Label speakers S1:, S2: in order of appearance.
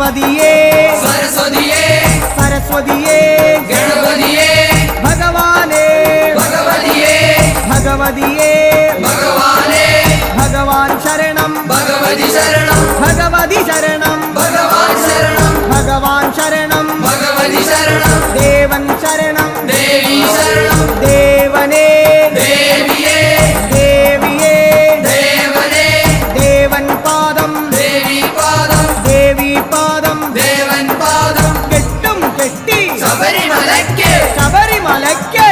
S1: ഗണപതിയേ
S2: സരസ്വതിയേ
S1: സരസ്വതിയേ
S2: ഗണപതിയേ
S1: ഭഗവാനേ
S2: ഭഗവതിയേ
S1: ഭഗവതിയേ
S2: ഭഗവാനേ
S1: ഭഗവാൻ ശരണം
S2: ഭഗവതി ശരണം
S1: ഭഗവതി ശരണം
S2: ഭഗവാൻ ശരണം
S1: ഭഗവാൻ ശരണം
S2: ഭഗവതി ശരണം
S1: ദേവൻ ശരണം
S2: ദേവി ശരണം
S1: ദേവനേ
S2: ദേവിയേ
S1: ദേവിയേ
S2: ദേവനേ
S1: ദേവൻ പാദം
S2: ദേവി പാദം
S1: ദേവി പാദം
S2: ദേവൻ പാദം
S1: കെട്ടും കെട്ടി
S2: ശബരിമലയ്ക്ക്
S1: ശബരിമലയ്ക്ക്